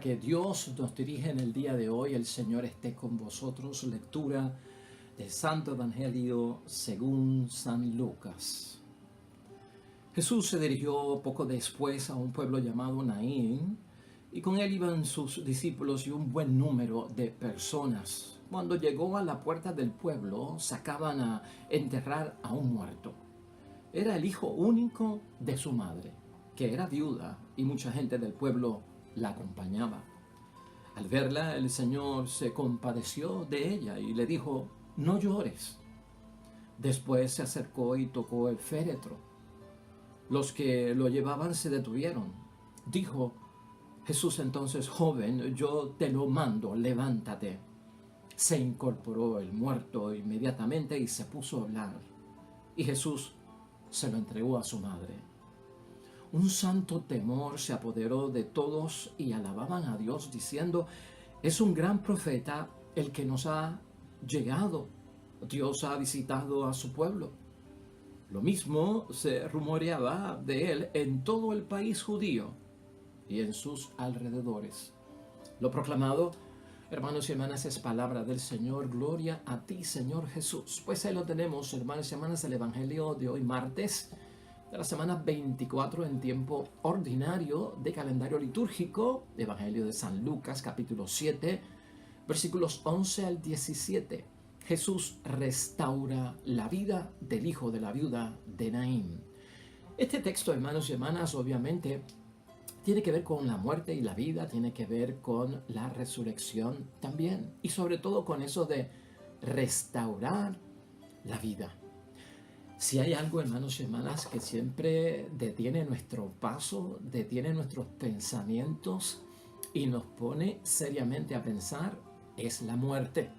que Dios nos dirige en el día de hoy. El Señor esté con vosotros. Lectura del Santo Evangelio según San Lucas. Jesús se dirigió poco después a un pueblo llamado Naín, y con él iban sus discípulos y un buen número de personas. Cuando llegó a la puerta del pueblo, sacaban a enterrar a un muerto. Era el hijo único de su madre, que era viuda, y mucha gente del pueblo la acompañaba. Al verla, el Señor se compadeció de ella y le dijo: «No llores». Después se acercó y tocó el féretro. Los que lo llevaban se detuvieron. Dijo Jesús entonces: «Joven, yo te lo mando, levántate». Se incorporó el muerto inmediatamente y se puso a hablar. Y Jesús se lo entregó a su madre. Un santo temor se apoderó de todos y alababan a Dios diciendo: «Es un gran profeta el que nos ha llegado. Dios ha visitado a su pueblo». Lo mismo se rumoreaba de él en todo el país judío y en sus alrededores. Lo proclamado, hermanos y hermanas, es palabra del Señor. Gloria a ti, Señor Jesús. Pues ahí lo tenemos, hermanos y hermanas, el Evangelio de hoy, martes de la semana 24 en tiempo ordinario de calendario litúrgico. Evangelio de San Lucas, capítulo 7, versículos 11 al 17. Jesús restaura la vida del hijo de la viuda de Naín. Este texto, hermanos y hermanas, obviamente tiene que ver con la muerte y la vida, tiene que ver con la resurrección también, y sobre todo con eso de restaurar la vida. Si hay algo, hermanos y hermanas, que siempre detiene nuestro paso, detiene nuestros pensamientos y nos pone seriamente a pensar, es la muerte.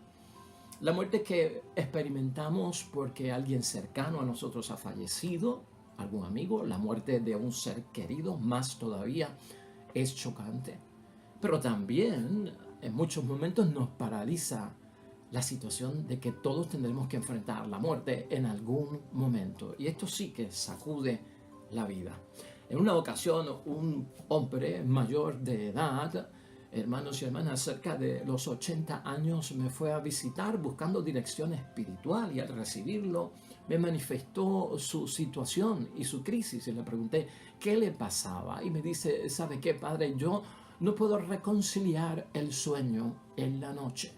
La muerte que experimentamos porque alguien cercano a nosotros ha fallecido, algún amigo. La muerte de un ser querido, más todavía, es chocante. Pero también en muchos momentos nos paraliza la situación de que todos tendremos que enfrentar la muerte en algún momento. Y esto sí que sacude la vida. En una ocasión, un hombre mayor de edad, hermanos y hermanas, cerca de los 80 años, me fue a visitar buscando dirección espiritual, y al recibirlo me manifestó su situación y su crisis, y le pregunté qué le pasaba, y me dice: «¿Sabe qué, padre? Yo no puedo reconciliar el sueño en la noche».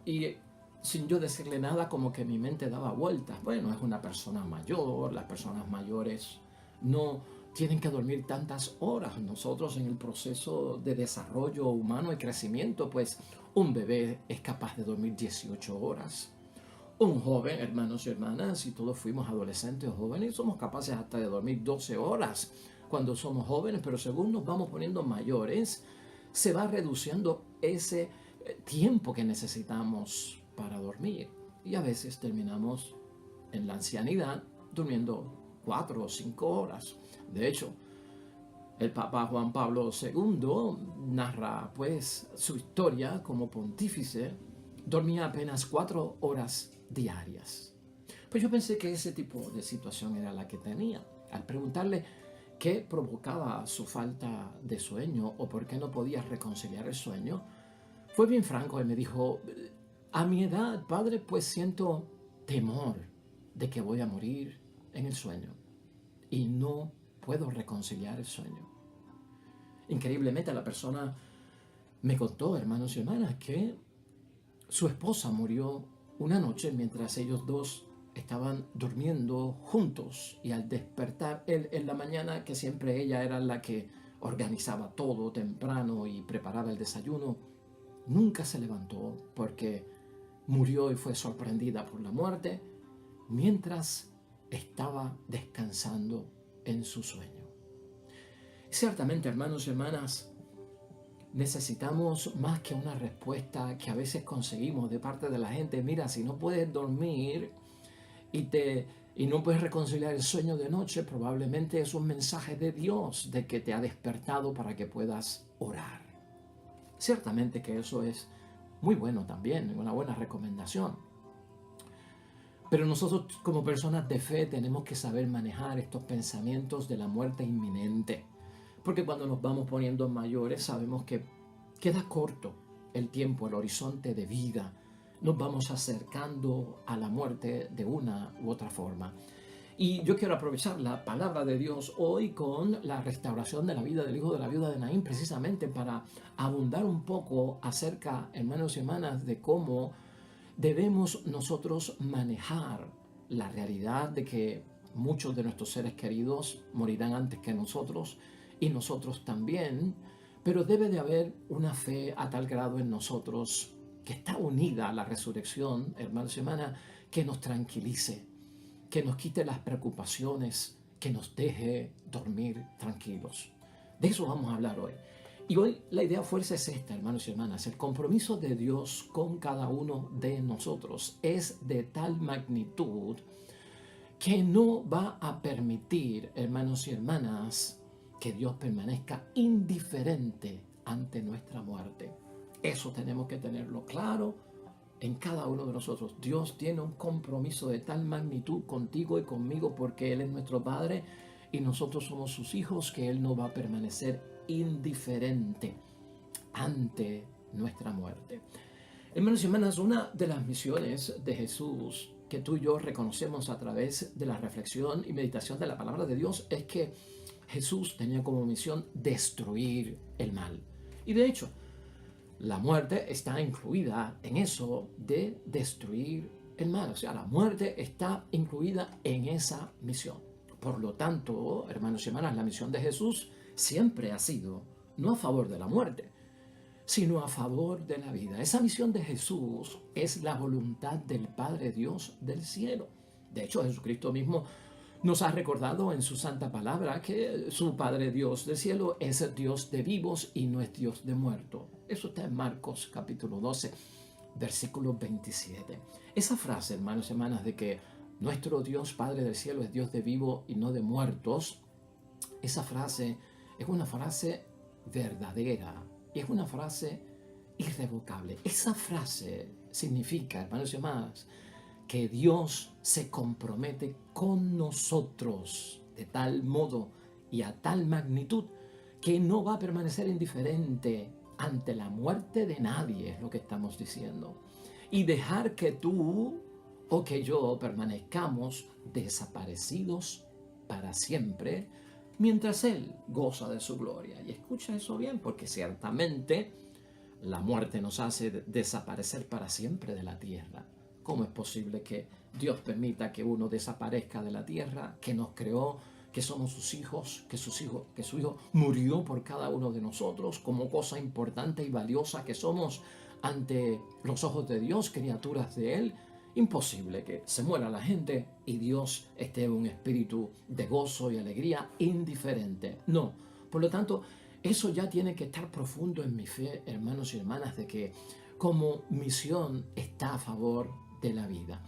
Y sin yo decirle nada, como que mi mente daba vueltas. Bueno, es una persona mayor, las personas mayores no tienen que dormir tantas horas. Nosotros, en el proceso de desarrollo humano y crecimiento, pues un bebé es capaz de dormir 18 horas. Un joven, hermanos y hermanas, si todos fuimos adolescentes o jóvenes, somos capaces hasta de dormir 12 horas cuando somos jóvenes, pero según nos vamos poniendo mayores, se va reduciendo ese tiempo que necesitamos para dormir, y a veces terminamos en la ancianidad durmiendo 4 o 5 horas. De hecho, el Papa Juan Pablo II narra pues su historia como pontífice. Dormía apenas 4 horas diarias. Pues yo pensé que ese tipo de situación era la que tenía. Al preguntarle qué provocaba su falta de sueño o por qué no podía reconciliar el sueño, fue bien franco y me dijo: «A mi edad, padre, pues siento temor de que voy a morir en el sueño y no puedo reconciliar el sueño». Increíblemente, la persona me contó, hermanos y hermanas, que su esposa murió una noche mientras ellos dos estaban durmiendo juntos, y al despertar él en la mañana, que siempre ella era la que organizaba todo temprano y preparaba el desayuno, nunca se levantó porque murió y fue sorprendida por la muerte mientras estaba descansando en su sueño. Ciertamente, hermanos y hermanas, necesitamos más que una respuesta que a veces conseguimos de parte de la gente. Mira, si no puedes dormir y no puedes reconciliar el sueño de noche, probablemente es un mensaje de Dios de que te ha despertado para que puedas orar. Ciertamente que eso es muy bueno también, una buena recomendación. Pero nosotros, como personas de fe, tenemos que saber manejar estos pensamientos de la muerte inminente. Porque cuando nos vamos poniendo mayores, sabemos que queda corto el tiempo, el horizonte de vida. Nos vamos acercando a la muerte de una u otra forma. Y yo quiero aprovechar la palabra de Dios hoy con la restauración de la vida del hijo de la viuda de Naín, precisamente para abundar un poco acerca, hermanos y hermanas, de cómo debemos nosotros manejar la realidad de que muchos de nuestros seres queridos morirán antes que nosotros y nosotros también, pero debe de haber una fe a tal grado en nosotros que está unida a la resurrección, hermanos y hermanas, que nos tranquilice, que nos quite las preocupaciones, que nos deje dormir tranquilos. De eso vamos a hablar hoy. Y hoy la idea fuerza es esta, hermanos y hermanas. El compromiso de Dios con cada uno de nosotros es de tal magnitud que no va a permitir, hermanos y hermanas, que Dios permanezca indiferente ante nuestra muerte. Eso tenemos que tenerlo claro en cada uno de nosotros. Dios tiene un compromiso de tal magnitud contigo y conmigo porque Él es nuestro Padre y nosotros somos sus hijos, que Él no va a permanecer indiferente ante nuestra muerte. Hermanos y hermanas, una de las misiones de Jesús que tú y yo reconocemos a través de la reflexión y meditación de la palabra de Dios es que Jesús tenía como misión destruir el mal. Y de hecho, la muerte está incluida en eso de destruir el mal. O sea, la muerte está incluida en esa misión. Por lo tanto, hermanos y hermanas, la misión de Jesús siempre ha sido no a favor de la muerte, sino a favor de la vida. Esa misión de Jesús es la voluntad del Padre Dios del cielo. De hecho, Jesucristo mismo nos ha recordado en su santa palabra que su Padre Dios del cielo es Dios de vivos y no es Dios de muertos. Eso está en Marcos capítulo 12, versículo 27. Esa frase, hermanos y hermanas, de que nuestro Dios Padre del cielo es Dios de vivos y no de muertos, esa frase es una frase verdadera y es una frase irrevocable. Esa frase significa, hermanos y hermanas, que Dios se compromete con nosotros de tal modo y a tal magnitud que no va a permanecer indiferente ante la muerte de nadie, es lo que estamos diciendo. Y dejar que tú o que yo permanezcamos desaparecidos para siempre, mientras Él goza de su gloria. Y escucha eso bien, porque ciertamente la muerte nos hace desaparecer para siempre de la tierra. ¿Cómo es posible que Dios permita que uno desaparezca de la tierra, que nos creó, que somos sus hijos, que su hijo murió por cada uno de nosotros como cosa importante y valiosa que somos ante los ojos de Dios, criaturas de Él? Imposible que se muera la gente y Dios esté en un espíritu de gozo y alegría indiferente. No. Por lo tanto, eso ya tiene que estar profundo en mi fe, hermanos y hermanas, de que como misión está a favor de la vida.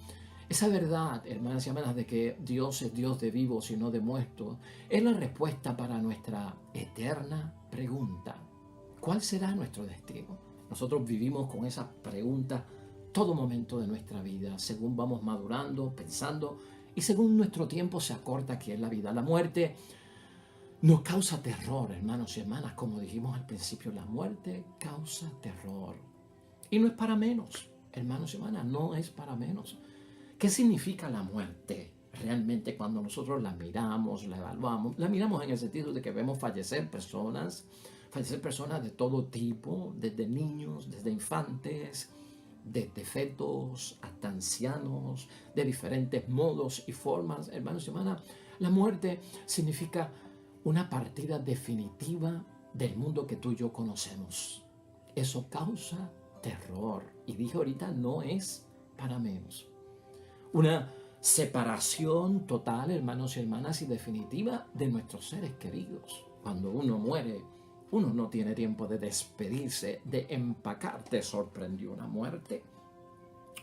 Esa verdad, hermanas y hermanas, de que Dios es Dios de vivos y no de muertos, es la respuesta para nuestra eterna pregunta. ¿Cuál será nuestro destino? Nosotros vivimos con esa pregunta todo momento de nuestra vida, según vamos madurando, pensando, y según nuestro tiempo se acorta aquí en la vida. La muerte nos causa terror, hermanos y hermanas, como dijimos al principio, la muerte causa terror. Y no es para menos, hermanos y hermanas, no es para menos. ¿Qué significa la muerte? Realmente cuando nosotros la miramos, la evaluamos, la miramos en el sentido de que vemos fallecer personas de todo tipo, desde niños, desde infantes, desde fetos hasta ancianos, de diferentes modos y formas. Hermanos y hermanas, la muerte significa una partida definitiva del mundo que tú y yo conocemos. Eso causa terror. Y dije ahorita, no es para menos. Una separación total, hermanos y hermanas, y definitiva de nuestros seres queridos. Cuando uno muere, uno no tiene tiempo de despedirse, de empacar. ¿Te sorprendió una muerte?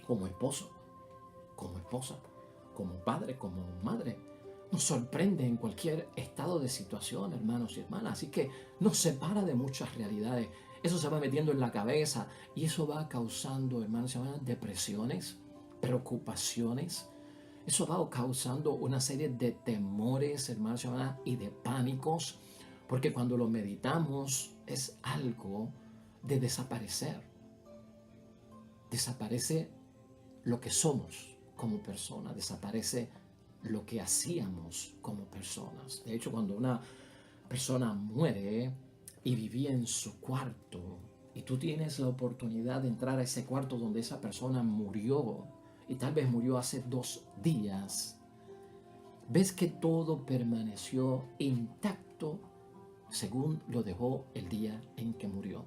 Como esposo, como esposa, como padre, como madre. Nos sorprende en cualquier estado de situación, hermanos y hermanas. Así que nos separa de muchas realidades. Eso se va metiendo en la cabeza y eso va causando, hermanos y hermanas, depresiones, preocupaciones. Eso va causando una serie de temores, hermanos y hermanas, y de pánicos, porque cuando lo meditamos es algo de desaparecer. Desaparece lo que somos como personas, desaparece lo que hacíamos como personas. De hecho, cuando una persona muere y vivía en su cuarto y tú tienes la oportunidad de entrar a ese cuarto donde esa persona murió y tal vez murió hace 2 días, ves que todo permaneció intacto según lo dejó el día en que murió.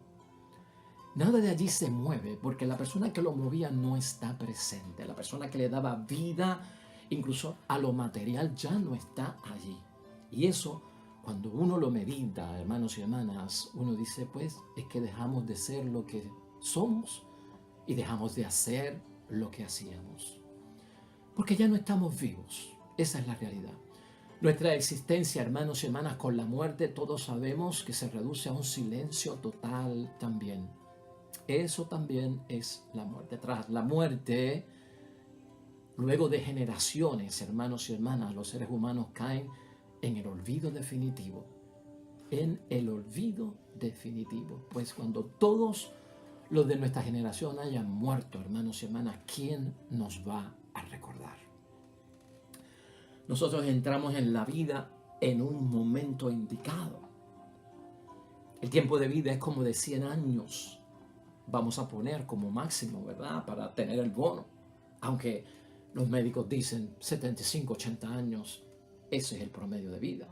Nada de allí se mueve porque la persona que lo movía no está presente. La persona que le daba vida, incluso a lo material, ya no está allí. Y eso, cuando uno lo medita, hermanos y hermanas, uno dice, pues, es que dejamos de ser lo que somos y dejamos de hacer lo que hacíamos. Porque ya no estamos vivos. Esa es la realidad. Nuestra existencia, hermanos y hermanas, con la muerte, todos sabemos que se reduce a un silencio total también. Eso también es la muerte. Tras la muerte, luego de generaciones, hermanos y hermanas, los seres humanos caen en el olvido definitivo. En el olvido definitivo. Pues cuando todos los de nuestra generación hayan muerto, hermanos y hermanas, ¿quién nos va a recordar? Nosotros entramos en la vida en un momento indicado. El tiempo de vida es como de 100 años. Vamos a poner como máximo, ¿verdad? Para tener el bono. Aunque los médicos dicen 75, 80 años, ese es el promedio de vida.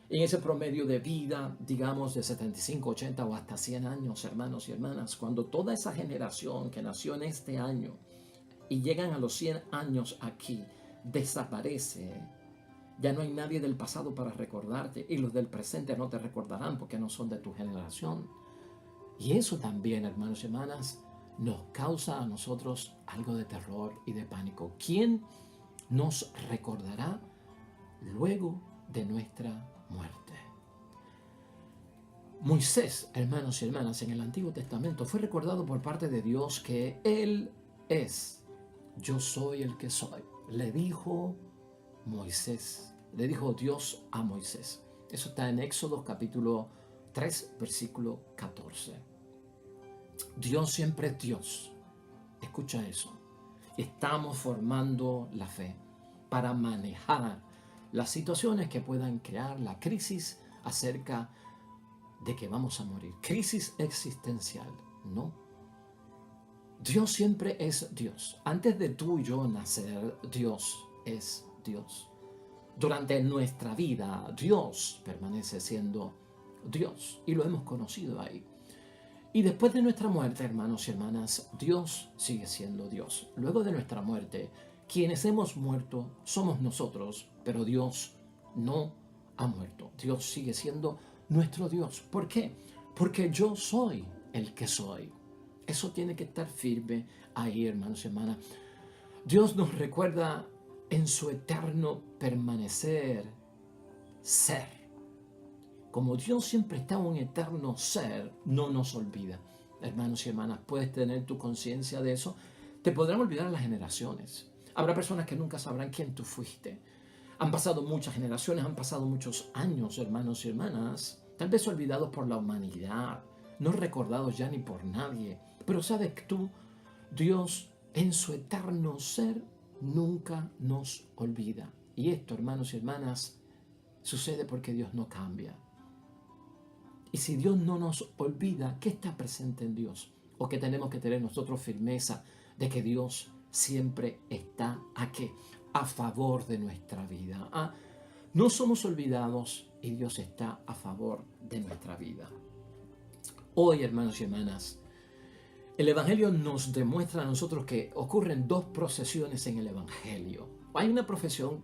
Y en ese promedio de vida, digamos de 75, 80 o hasta 100 años, hermanos y hermanas, cuando toda esa generación que nació en este año y llegan a los 100 años aquí, desaparece, ya no hay nadie del pasado para recordarte y los del presente no te recordarán porque no son de tu generación. Y eso también, hermanos y hermanas, nos causa a nosotros algo de terror y de pánico. ¿Quién nos recordará luego de nuestra muerte? Moisés, hermanos y hermanas, en el Antiguo Testamento fue recordado por parte de Dios que Él es, yo soy el que soy. Le dijo Moisés, le dijo Dios a Moisés. Eso está en Éxodo capítulo 3, versículo 14. Dios siempre es Dios. Escucha eso. Estamos formando la fe para manejar las situaciones que puedan crear la crisis acerca de que vamos a morir. Crisis existencial, ¿no? Dios siempre es Dios. Antes de tú y yo nacer, Dios es Dios. Durante nuestra vida, Dios permanece siendo Dios y lo hemos conocido ahí. Y después de nuestra muerte, hermanos y hermanas, Dios sigue siendo Dios. Luego de nuestra muerte, quienes hemos muerto somos nosotros, pero Dios no ha muerto. Dios sigue siendo nuestro Dios. ¿Por qué? Porque yo soy el que soy. Eso tiene que estar firme ahí, hermanos y hermanas. Dios nos recuerda en su eterno permanecer, ser. Como Dios siempre está un eterno ser, no nos olvida. Hermanos y hermanas, puedes tener tu conciencia de eso. Te podrán olvidar las generaciones. Habrá personas que nunca sabrán quién tú fuiste. Han pasado muchas generaciones, han pasado muchos años, hermanos y hermanas, tal vez olvidados por la humanidad, no recordados ya ni por nadie. Pero sabes que tú, Dios, en su eterno ser, nunca nos olvida. Y esto, hermanos y hermanas, sucede porque Dios no cambia. Y si Dios no nos olvida, ¿qué está presente en Dios? ¿O qué tenemos que tener nosotros firmeza de que Dios siempre está aquí, a favor de nuestra vida? No somos olvidados y Dios está a favor de nuestra vida. Hoy, hermanos y hermanas, el Evangelio nos demuestra a nosotros que ocurren 2 procesiones en el Evangelio. Hay una procesión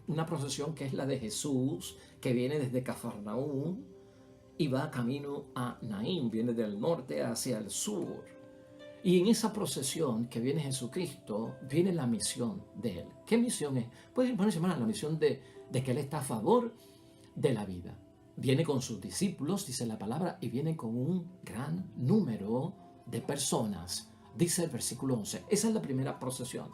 que es la de Jesús, que viene desde Cafarnaúm y va camino a Naín, viene del norte hacia el sur. Y en esa procesión que viene Jesucristo, viene la misión de Él. ¿Qué misión es? Pues, hermanos, la misión de que Él está a favor de la vida. Viene con sus discípulos, dice la palabra, y viene con un gran número de personas, dice el versículo 11. Esa es la primera procesión.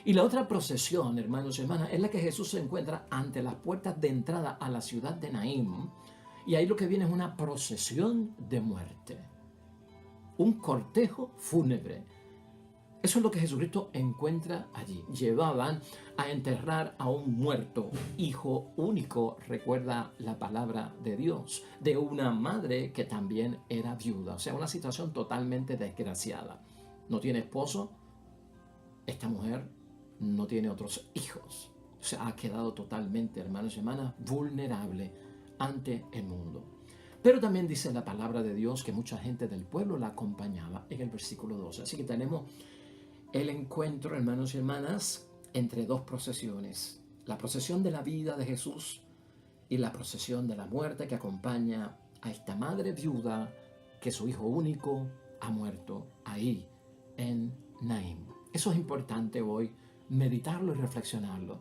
Y la otra procesión, hermanos y hermanas, es la que Jesús se encuentra ante las puertas de entrada a la ciudad de Naín. Y ahí lo que viene es una procesión de muerte. un cortejo fúnebre. Eso es lo que Jesucristo encuentra allí. Llevaban a enterrar a un muerto, hijo único, recuerda la palabra de Dios, de una madre que también era viuda. O sea, una situación totalmente desgraciada. No tiene esposo, esta mujer no tiene otros hijos. O sea, ha quedado totalmente, hermanos y hermanas, vulnerable ante el mundo. Pero también dice la palabra de Dios que mucha gente del pueblo la acompañaba en el versículo 12. Así que tenemos el encuentro, hermanos y hermanas, entre dos procesiones. La procesión de la vida de Jesús y la procesión de la muerte que acompaña a esta madre viuda que su hijo único ha muerto ahí en Naín. Eso es importante hoy, meditarlo y reflexionarlo.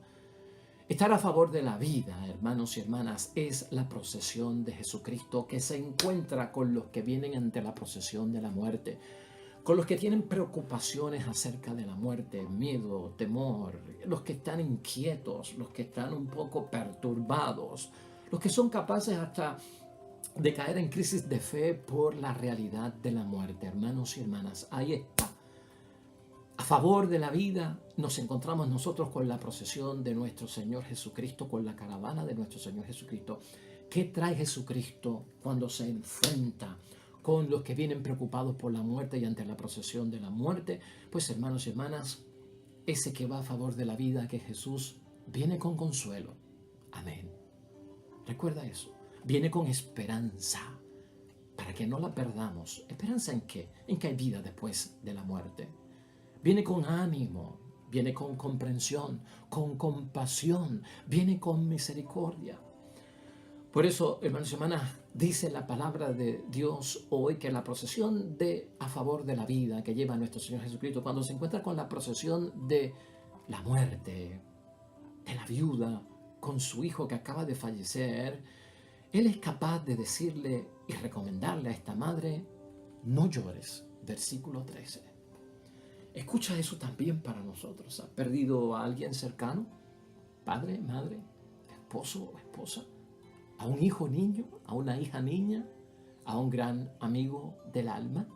Estar a favor de la vida, hermanos y hermanas, es la procesión de Jesucristo que se encuentra con los que vienen ante la procesión de la muerte, con los que tienen preocupaciones acerca de la muerte, miedo, temor, los que están inquietos, los que están un poco perturbados, los que son capaces hasta de caer en crisis de fe por la realidad de la muerte. Hermanos y hermanas, ahí está. A favor de la vida nos encontramos nosotros con la procesión de nuestro Señor Jesucristo, con la caravana de nuestro Señor Jesucristo. ¿Qué trae Jesucristo cuando se enfrenta con los que vienen preocupados por la muerte y ante la procesión de la muerte? Pues, hermanos y hermanas, ese que va a favor de la vida, que Jesús, viene con consuelo. Amén. Recuerda eso. Viene con esperanza para que no la perdamos. ¿Esperanza en qué? En que hay vida después de la muerte. Viene con ánimo, viene con comprensión, con compasión, viene con misericordia. Por eso, hermanos y hermanas, dice la palabra de Dios hoy que la procesión a favor de la vida que lleva nuestro Señor Jesucristo, cuando se encuentra con la procesión de la muerte, de la viuda, con su hijo que acaba de fallecer, Él es capaz de decirle y recomendarle a esta madre: no llores, versículo 13. Escucha eso también para nosotros. ¿Has perdido a alguien cercano? Padre, madre, esposo o esposa, a un hijo niño, a una hija niña, a un gran amigo del alma,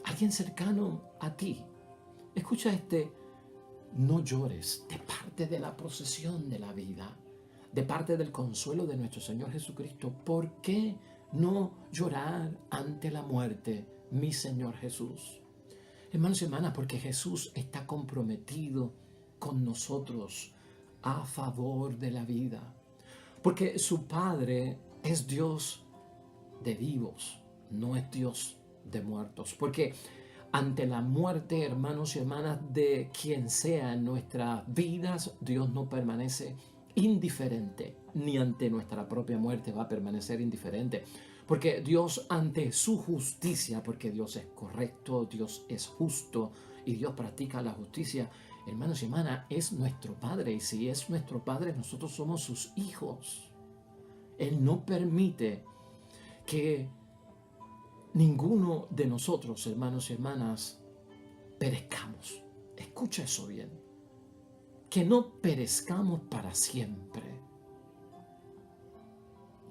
alguien cercano a ti. Escucha no llores, de parte de la procesión de la vida, de parte del consuelo de nuestro Señor Jesucristo. ¿Por qué no llorar ante la muerte, mi Señor Jesús? Hermanos y hermanas, porque Jesús está comprometido con nosotros a favor de la vida. Porque su Padre es Dios de vivos, no es Dios de muertos. Porque ante la muerte, hermanos y hermanas, de quien sea en nuestras vidas, Dios no permanece indiferente, ni ante nuestra propia muerte va a permanecer indiferente. Porque Dios, ante su justicia, porque Dios es correcto, Dios es justo y Dios practica la justicia, hermanos y hermanas, es nuestro Padre. Y si es nuestro Padre, nosotros somos sus hijos. Él no permite que ninguno de nosotros, hermanos y hermanas, perezcamos. Escucha eso bien. Que no perezcamos para siempre.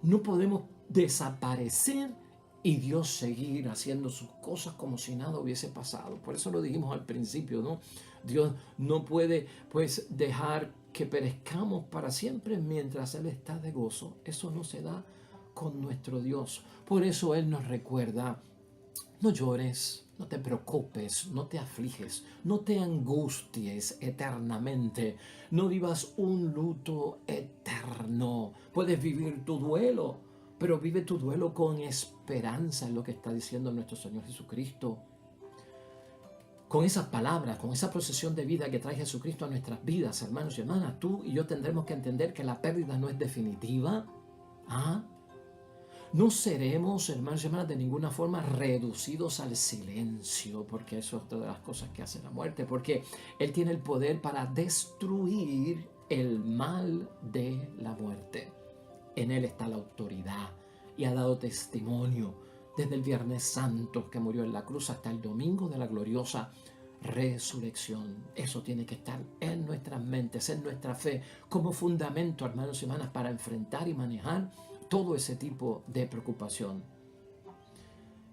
No podemos desaparecer y Dios seguir haciendo sus cosas como si nada hubiese pasado. Por eso lo dijimos al principio, ¿no? Dios no puede, pues, dejar que perezcamos para siempre mientras Él está de gozo. Eso no se da con nuestro Dios. Por eso Él nos recuerda: no llores, no te preocupes, no te afliges, no te angusties eternamente, no vivas un luto eterno. Puedes vivir tu duelo, pero vive tu duelo con esperanza, es lo que está diciendo nuestro Señor Jesucristo. Con esas palabras, con esa procesión de vida que trae Jesucristo a nuestras vidas, hermanos y hermanas, tú y yo tendremos que entender que la pérdida no es definitiva. No seremos, hermanos y hermanas, de ninguna forma reducidos al silencio, porque eso es otra de las cosas que hace la muerte, porque Él tiene el poder para destruir el mal de la muerte. En Él está la autoridad y ha dado testimonio desde el Viernes Santo que murió en la cruz hasta el domingo de la gloriosa resurrección. Eso tiene que estar en nuestras mentes, en nuestra fe, como fundamento, hermanos y hermanas, para enfrentar y manejar todo ese tipo de preocupación.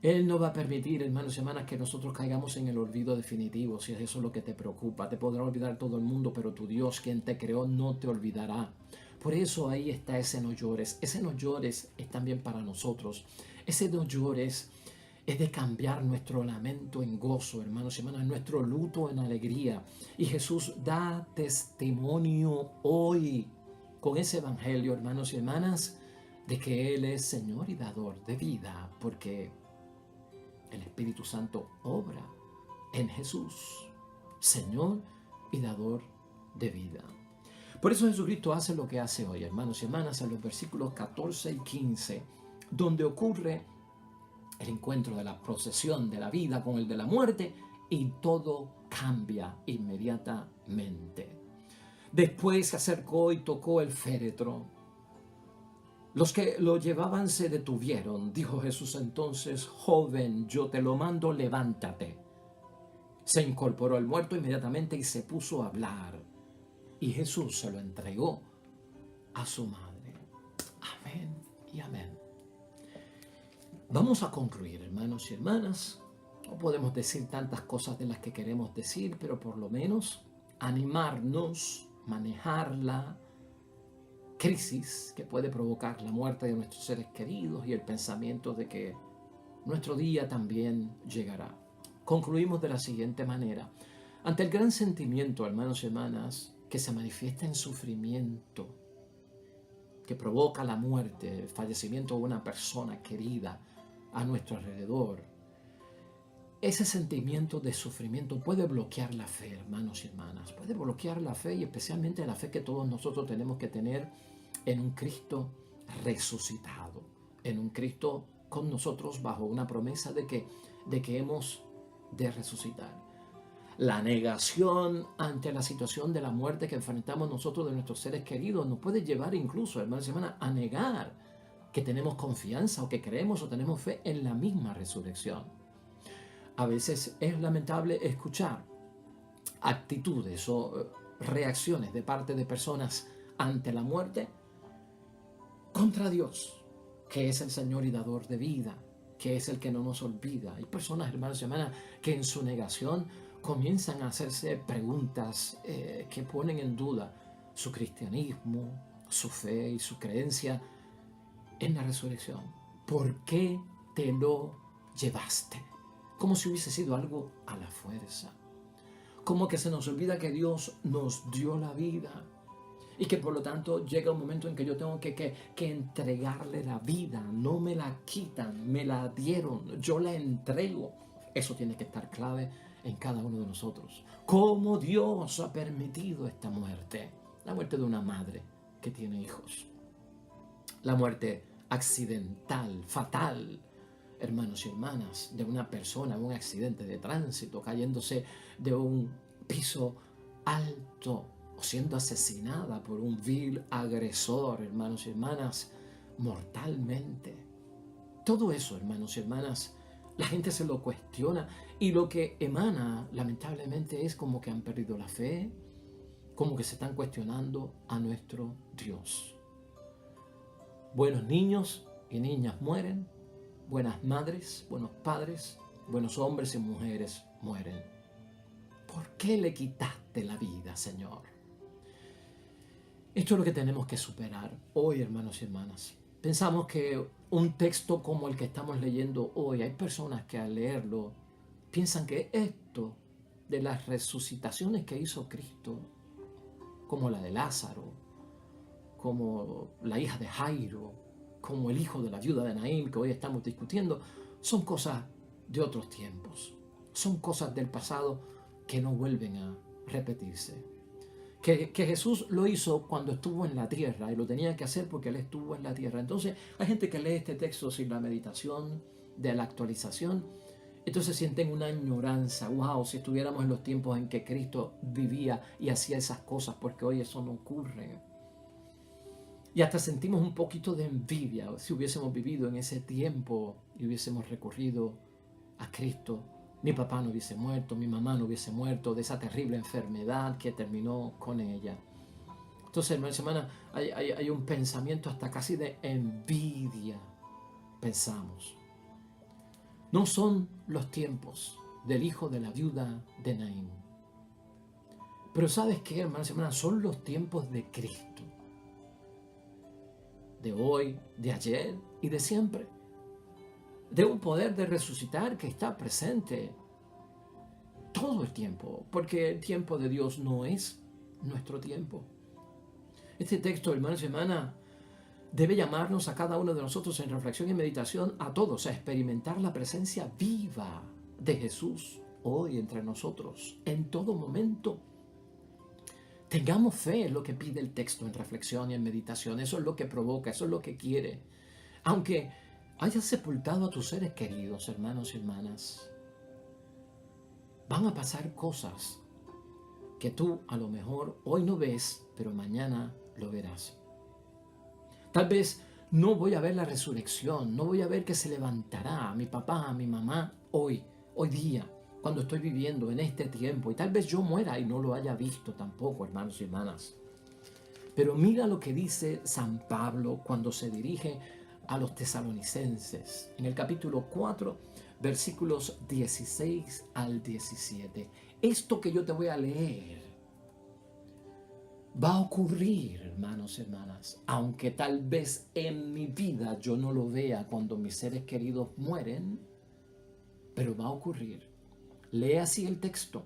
Él no va a permitir, hermanos y hermanas, que nosotros caigamos en el olvido definitivo, si es eso lo que te preocupa. Te podrá olvidar todo el mundo, pero tu Dios, quien te creó, no te olvidará. Por eso ahí está ese no llores. Ese no llores es también para nosotros. Ese no llores es de cambiar nuestro lamento en gozo, hermanos y hermanas, nuestro luto en alegría. Y Jesús da testimonio hoy con ese evangelio, hermanos y hermanas, de que Él es Señor y dador de vida, porque el Espíritu Santo obra en Jesús, Señor y dador de vida. Por eso Jesucristo hace lo que hace hoy, hermanos y hermanas, en los versículos 14 y 15, donde ocurre el encuentro de la procesión de la vida con el de la muerte, y todo cambia inmediatamente. Después se acercó y tocó el féretro. Los que lo llevaban se detuvieron. Dijo Jesús entonces: joven, yo te lo mando, levántate. Se incorporó el muerto inmediatamente y se puso a hablar. Y Jesús se lo entregó a su madre. Amén y amén. Vamos a concluir, hermanos y hermanas. No podemos decir tantas cosas de las que queremos decir, pero por lo menos animarnos, manejar la crisis que puede provocar la muerte de nuestros seres queridos y el pensamiento de que nuestro día también llegará. Concluimos de la siguiente manera. Ante el gran sentimiento, hermanos y hermanas, que se manifiesta en sufrimiento, que provoca la muerte, el fallecimiento de una persona querida a nuestro alrededor, ese sentimiento de sufrimiento puede bloquear la fe, hermanos y hermanas. Puede bloquear la fe, y especialmente la fe que todos nosotros tenemos que tener en un Cristo resucitado, en un Cristo con nosotros bajo una promesa de que hemos de resucitar. La negación ante la situación de la muerte que enfrentamos nosotros de nuestros seres queridos nos puede llevar incluso, hermanos y hermanas, a negar que tenemos confianza o que creemos o tenemos fe en la misma resurrección. A veces es lamentable escuchar actitudes o reacciones de parte de personas ante la muerte contra Dios, que es el Señor y dador de vida, que es el que no nos olvida. Hay personas, hermanos y hermanas, que en su negación comienzan a hacerse preguntas que ponen en duda su cristianismo, su fe y su creencia en la resurrección. ¿Por qué te lo llevaste? Como si hubiese sido algo a la fuerza. Como que se nos olvida que Dios nos dio la vida y que por lo tanto llega un momento en que yo tengo que entregarle la vida. No me la quitan, me la dieron, yo la entrego. Eso tiene que estar clave en cada uno de nosotros. ¿Cómo Dios ha permitido esta muerte? La muerte de una madre que tiene hijos. La muerte accidental, fatal, hermanos y hermanas, de una persona en un accidente de tránsito, cayéndose de un piso alto o siendo asesinada por un vil agresor, hermanos y hermanas, mortalmente. Todo eso, hermanos y hermanas, la gente se lo cuestiona, y lo que emana, lamentablemente, es como que han perdido la fe, como que se están cuestionando a nuestro Dios. Buenos niños y niñas mueren, buenas madres, buenos padres, buenos hombres y mujeres mueren. ¿Por qué le quitaste la vida, Señor? Esto es lo que tenemos que superar hoy, hermanos y hermanas. Pensamos que un texto como el que estamos leyendo hoy, hay personas que al leerlo piensan que esto de las resucitaciones que hizo Cristo, como la de Lázaro, como la hija de Jairo, como el hijo de la viuda de Naín que hoy estamos discutiendo, son cosas de otros tiempos, son cosas del pasado que no vuelven a repetirse. Que Jesús lo hizo cuando estuvo en la tierra, y lo tenía que hacer porque Él estuvo en la tierra. Entonces hay gente que lee este texto sin la meditación de la actualización, entonces sienten una añoranza. Wow, si estuviéramos en los tiempos en que Cristo vivía y hacía esas cosas, porque hoy eso no ocurre. Y hasta sentimos un poquito de envidia si hubiésemos vivido en ese tiempo y hubiésemos recurrido a Cristo. Mi papá no hubiese muerto, mi mamá no hubiese muerto de esa terrible enfermedad que terminó con ella. Entonces, hermana, hay un pensamiento hasta casi de envidia, pensamos. No son los tiempos del hijo de la viuda de Naín. Pero ¿sabes qué, hermanos y hermanas? Son los tiempos de Cristo. De hoy, de ayer y de siempre. De un poder de resucitar que está presente todo el tiempo. Porque el tiempo de Dios no es nuestro tiempo. Este texto, hermanos y hermanas, debe llamarnos a cada uno de nosotros en reflexión y meditación, a todos, a experimentar la presencia viva de Jesús hoy entre nosotros, en todo momento. Tengamos fe en lo que pide el texto en reflexión y en meditación. Eso es lo que provoca, eso es lo que quiere. Aunque hayas sepultado a tus seres queridos, hermanos y hermanas, van a pasar cosas que tú a lo mejor hoy no ves, pero mañana lo verás. Tal vez no voy a ver la resurrección, no voy a ver que se levantará mi papá, mi mamá hoy día, cuando estoy viviendo en este tiempo. Y tal vez yo muera y no lo haya visto tampoco, hermanos y hermanas. Pero mira lo que dice San Pablo cuando se dirige a los tesalonicenses. En el capítulo 4, versículos 16 al 17. Esto que yo te voy a leer va a ocurrir, hermanos y hermanas, aunque tal vez en mi vida yo no lo vea cuando mis seres queridos mueren, pero va a ocurrir. Lee así el texto.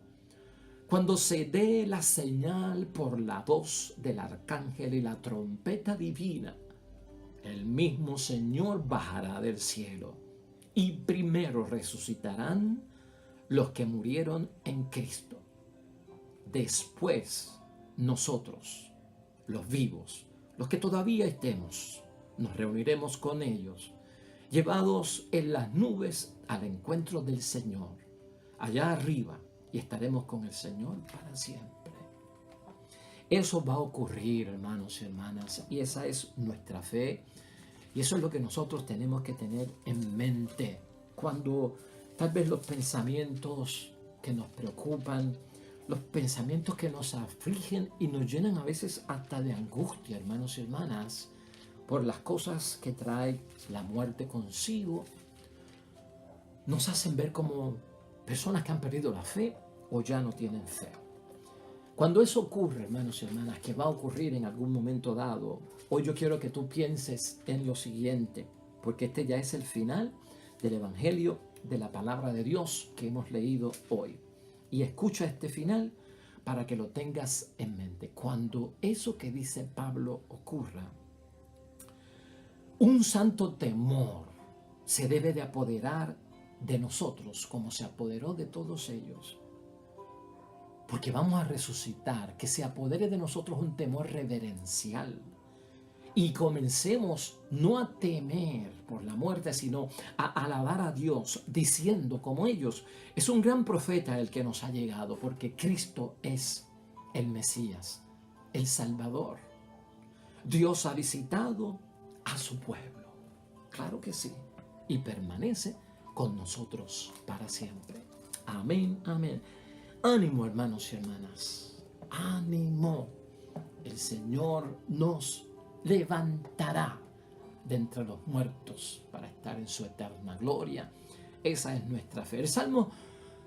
Cuando se dé la señal por la voz del arcángel y la trompeta divina, el mismo Señor bajará del cielo y primero resucitarán los que murieron en Cristo. Después, nosotros, los vivos, los que todavía estemos, nos reuniremos con ellos, llevados en las nubes al encuentro del Señor, allá arriba, y estaremos con el Señor para siempre. Eso va a ocurrir, hermanos y hermanas, y esa es nuestra fe, y eso es lo que nosotros tenemos que tener en mente cuando tal vez los pensamientos que nos preocupan, los pensamientos que nos afligen y nos llenan a veces hasta de angustia, hermanos y hermanas, por las cosas que trae la muerte consigo, nos hacen ver como personas que han perdido la fe o ya no tienen fe. Cuando eso ocurre, hermanos y hermanas, que va a ocurrir en algún momento dado, hoy yo quiero que tú pienses en lo siguiente, porque este ya es el final del Evangelio de la palabra de Dios que hemos leído hoy. Y escucha este final para que lo tengas en mente. Cuando eso que dice Pablo ocurra, un santo temor se debe de apoderar de nosotros como se apoderó de todos ellos. Porque vamos a resucitar, que se apodere de nosotros un temor reverencial. Y comencemos no a temer por la muerte, sino a alabar a Dios, diciendo como ellos, es un gran profeta el que nos ha llegado, porque Cristo es el Mesías, el Salvador. Dios ha visitado a su pueblo, claro que sí, y permanece con nosotros para siempre. Amén, amén. Ánimo, hermanos y hermanas, ánimo. El Señor nos levantará de entre los muertos para estar en su eterna gloria. Esa es nuestra fe. El salmo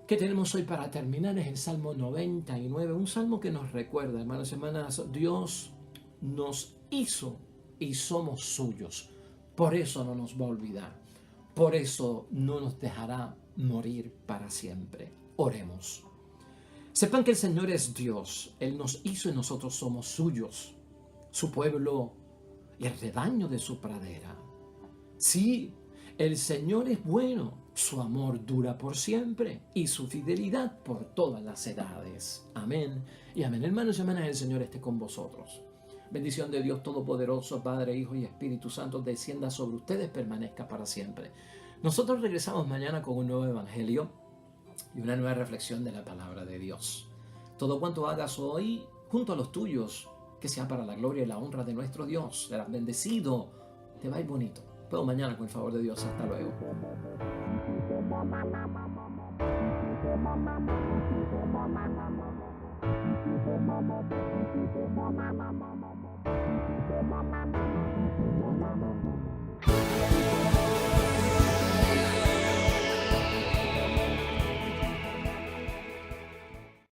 que tenemos hoy para terminar es el Salmo 99, un salmo que nos recuerda, hermanos y hermanas, Dios nos hizo y somos suyos. Por eso no nos va a olvidar. Por eso no nos dejará morir para siempre. Oremos. Sepan que el Señor es Dios. Él nos hizo y nosotros somos suyos, su pueblo y el rebaño de su pradera. Sí, el Señor es bueno, su amor dura por siempre y su fidelidad por todas las edades. Amén y amén. Hermanos y hermanas, el Señor esté con vosotros. Bendición de Dios Todopoderoso, Padre, Hijo y Espíritu Santo, descienda sobre ustedes, permanezca para siempre. Nosotros regresamos mañana con un nuevo evangelio y una nueva reflexión de la palabra de Dios. Todo cuanto hagas hoy junto a los tuyos, que sea para la gloria y la honra de nuestro Dios. Serás bendecido, te va a ir bonito. Todo mañana con el favor de Dios. Hasta luego.